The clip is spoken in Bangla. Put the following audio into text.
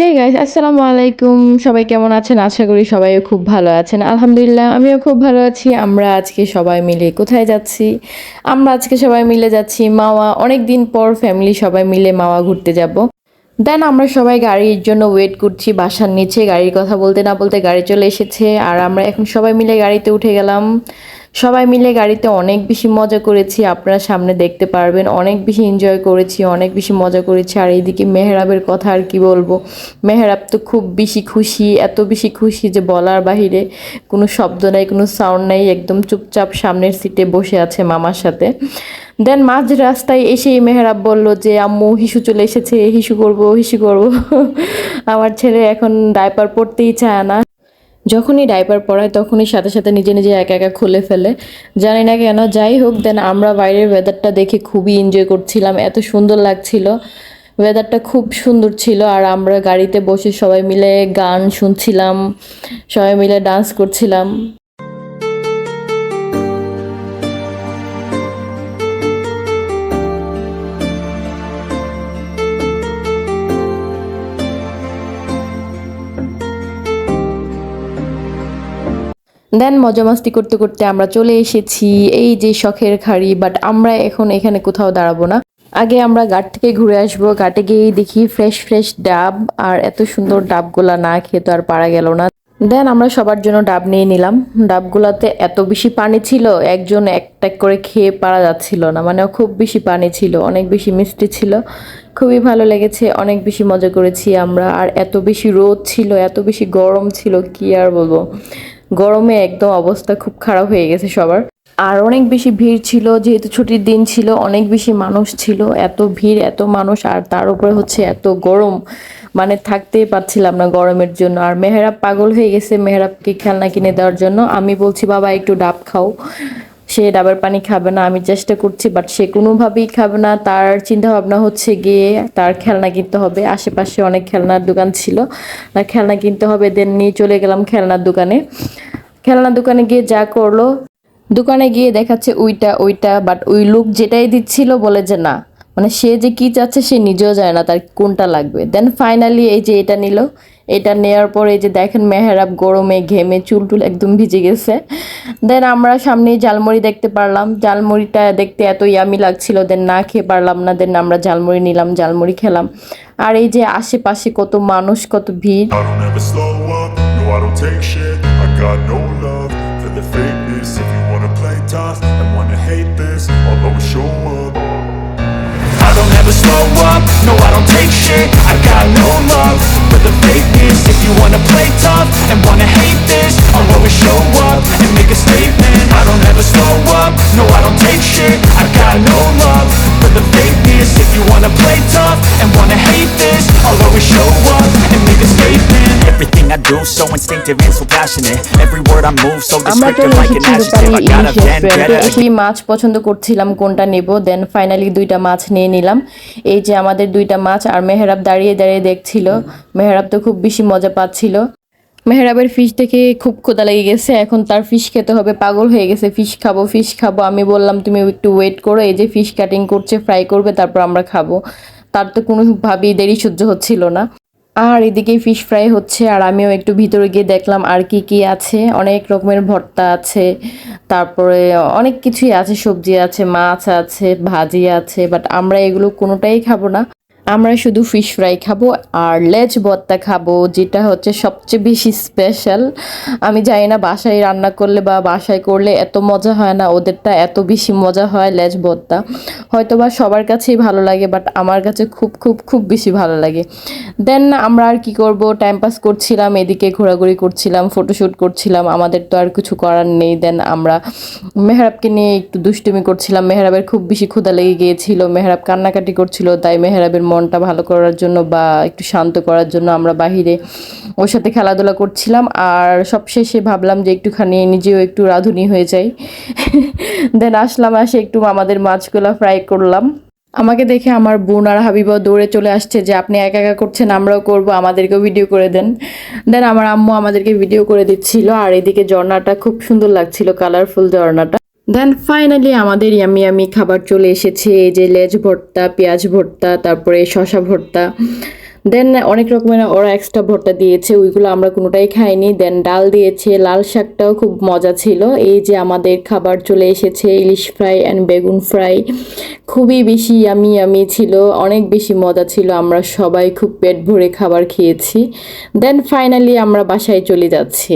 হে গাইস, আসসালামু আলাইকুম। সবাই কেমন আছেন? আশা করি সবাই খুব ভালো আছেন। আলহামদুলিল্লাহ আমিও খুব ভালো আছি। আমরা আজকে সবাই মিলে কোথায় যাচ্ছি? আমরা আজকে সবাই মিলে যাচ্ছি মাওয়া। অনেকদিন পর ফ্যামিলি সবাই মিলে মাওয়া ঘুরতে যাব। দেন আমরা সবাই গাড়ির জন্য ওয়েট করছি বাসার নিচে। গাড়ির কথা বলতে না বলতে গাড়ি চলে এসেছে আর আমরা এখন সবাই মিলে গাড়িতে উঠে গেলাম। সবাই মিলে গাড়িতে অনেক বেশি মজা করেছি, আপনারা সামনে দেখতে পারবেন। অনেক বেশি এনজয় করেছি, অনেক বেশি মজা করেছি। আর এইদিকে মেহরাবের কথা আর কি বলবো, মেহরাব তো খুব বেশি খুশি, এত বেশি খুশি যে বলার বাহিরে। কোনো শব্দ নাই, কোনো সাউন্ড নাই, একদম চুপচাপ সামনের সিটে বসে আছে মামার সাথে। দেন মাঝ রাস্তায় এসেই মেহরাব বলল যে আম্মু হিসু চলে এসেছে, হিসু করব হিসু করব। আমার ছেলে এখন ডায়পার পরতেই চায় না। যখনই ডাইপার পরায় তখনই সাথে সাথে নিজে নিজে একা একা খুলে ফেলে, জানি না কেন। যাই হোক, দেন আমরা বাইরের ওয়েদারটা দেখে খুবই এনজয় করছিলাম, এত সুন্দর লাগছিল। ওয়েদারটা খুব সুন্দর ছিল আর আমরা গাড়িতে বসে সবাই মিলে গান শুনছিলাম, সবাই মিলে ডান্স করছিলাম। দেন মজা মাস্তি করতে করতে আমরা চলে এসেছি এই যে শখের খাড়ি। বাট আমরা এখন এখানে কোথাও দাঁড়াবো না, আগে আমরা ঘাট থেকে ঘুরে আসবো। ঘাটে গিয়েই দেখি ফ্রেশ ফ্রেশ ডাব, আর এত সুন্দর ডাবগুলা না খেয়ে তো আর পারা গেল না। দেন আমরা সবার জন্য ডাব নিয়ে নিলাম। ডাবগুলাতে এত বেশি পানি ছিল, একজন একটা করে খেয়ে পারা যাচ্ছিল না, মানে খুব বেশি পানি ছিল, অনেক বেশি মিষ্টি ছিল। খুবই ভালো লেগেছে, অনেক বেশি মজা করেছি আমরা। আর এত বেশি রোদ ছিল, এত বেশি গরম ছিল, কি আর বলবো। গরমে একদম অবস্থা খুব খারাপ হয়ে গেছে সবার। আর অনেক বেশি ভিড় ছিল, যেহেতু ছুটির দিন ছিল, অনেক বেশি মানুষ ছিল। এত ভিড়, এত মানুষ, আর তার উপরে হচ্ছে এত গরম, মানে থাকতেই পারছিলাম না গরমের জন্য। আর মেহরাব পাগল হয়ে গেছে মেহরাবকে খেলনা কিনে দেওয়ার জন্য। আমি বলছি বাবা একটু ডাব খাও, সে ডাবের পানি খাবে না। আমি চেষ্টা করছি বাট সে কোনোভাবেই খাবে না। তার চিন্তা ভাবনা হচ্ছে গিয়ে তার খেলনা কিনতে হবে। আশেপাশে অনেক খেলনার দোকান ছিল, তার খেলনা কিনতে হবে। দেন নিয়ে চলে গেলাম খেলনার দোকানে। খেলনার দোকানে গিয়ে যা করলো, দোকানে গিয়ে দেখাচ্ছে ওইটা ওইটা, বাট ওই লোক যেটাই দিচ্ছিল বলে যে না, মানে সে যে কি চাচ্ছে সে নিজেও জানে না তার কোনটা লাগবে। দেন ফাইনালি এই যে এটা নিল। এটা নেওয়ার পরে এই যে দেখেন মেহরাব গরমে ঘেমে চুল টুল একদম ভিজে গেছে। দেন আমরা সামনে ঝালমুড়ি দেখতে পারলাম, ঝালমুড়িটা দেখতে এত ইয়ামি লাগছিল, দেন না খেয়ে পারলাম না। দেন আমরা ঝালমুড়ি নিলাম, ঝালমুড়ি খেলাম। আর এই যে আশেপাশে কত মানুষ, কত ভিড়। I don't ever slow up, no I don't take shit. I got no love for the fakeness. If you wanna play tough and wanna hate this, I'll always show up. I don't ever slow up, no I don't take shit. I got no love for the fakeness. If you wanna play tough and wanna hate this, I'll always show up and make a statement. I don't ever slow up, no I don't take shit. I got no love for the fakeness. If you wanna play tough and wanna hate this, I'll always show up and make a statement. Everything I do so instinctive and so passionate. Every word I move so আমরা descriptive চলে like an এসেছি adjective. I got a Rupali vendetta. সেই মাছ পছন্দ করছিলাম কোনটা নেব। দেন ফাইনালি দুইটা মাছ নিয়ে নিলাম। এই যে আমাদের দুইটা মাছ। আর মেহরাব দাঁড়িয়ে দাঁড়িয়ে দেখছিল, মেহরাব তো খুব বেশি মজা পাচ্ছিল। মেহরাবের ফিশ দেখে খুব ক্ষুধা লেগে গেছে, এখন তার ফিশ খেতে হবে, পাগল হয়ে গেছে ফিশ খাবো ফিশ খাবো। আমি বললাম তুমি একটু ওয়েট করো, এই যে ফিশ কাটিং করছে, ফ্রাই করবে, তারপর আমরা খাবো। তার তো কোনোভাবেই দেরি সহ্য হচ্ছিল না। আর এদিকে ফিশ ফ্রাই হচ্ছে আর আমিও একটু ভিতরে গিয়ে দেখলাম আর কি কি আছে। অনেক রকমের ভর্তা আছে, তারপরে অনেক কিছুই আছে, সবজি আছে, মাছ আছে, ভাজি আছে। বাট আমরা এগুলো কোনোটাই খাবো না, আমরা শুধু ফিশ ফ্রাই খাবো আর লেজ ভর্তা খাবো, যেটা হচ্ছে সবচেয়ে বেশি স্পেশাল। আমি জানি না বাসায় রান্না করলে বা বাসায় করলে এত মজা হয় না, ওদেরটা এত বেশি মজা হয় লেজ ভর্তা। হয়তো বা সবার কাছেই ভালো লাগে বাট আমার কাছে খুব খুব খুব বেশি ভালো লাগে। দেন আমরা আর কি করব, টাইম পাস করছিলাম, এদিকে ঘোরাঘুরি করছিলাম, ফটোশ্যুট করছিলাম, আমাদের তো আর কিছু করার নেই। দেন আমরা মেহরাবকে নিয়ে একটু দুষ্টুমি করছিলাম। মেহরাবের খুব বেশি ক্ষুধা লেগে গিয়েছিল, মেহরাব কান্নাকাটি করছিল, তাই মেহরাবের মনটা ভালো করার জন্য বা একটু শান্ত করার জন্য আমরা বাহিরে ওর সাথে খেলাধুলা করছিলাম। আর সবশেষে ভাবলাম যে একটুখানি নিজেও একটু রাঁধুনি হয়ে যাই। দেন আসলাম, আসে একটু আমাদের মাছগুলো ফ্রাই করলাম। আমাকে দেখে আমার বোন আর হাবিবা দৌড়ে চলে আসছে যে আপনি একা একা করছেন, আমরাও করব, আমাদেরকেও ভিডিও করে দেন। দেন আমার আম্মু আমাদেরকে ভিডিও করে দিচ্ছিল। আর এদিকে ঝর্ণাটা খুব সুন্দর লাগছিল, কালারফুল ঝর্ণাটা। দেন ফাইনালি আমাদের ইয়ামি ইয়ামি খাবার চলে এসেছে। এই যে লেজ ভর্তা, পেঁয়াজ ভর্তা, তারপরে শসা ভর্তা। দেন অনেক রকমের ওরা এক্সট্রা ভর্তা দিয়েছে, ওইগুলো আমরা কোনোটাই খাইনি। দেন ডাল দিয়েছে, লাল শাকটাও খুব মজা ছিল। এই যে আমাদের খাবার চলে এসেছে, ইলিশ ফ্রাই অ্যান্ড বেগুন ফ্রাই, খুবই বেশি ইয়ামি ছিল, অনেক বেশি মজা ছিল। আমরা সবাই খুব পেট ভরে খাবার খেয়েছি। দেন ফাইনালি আমরা বাসায় চলে যাচ্ছি।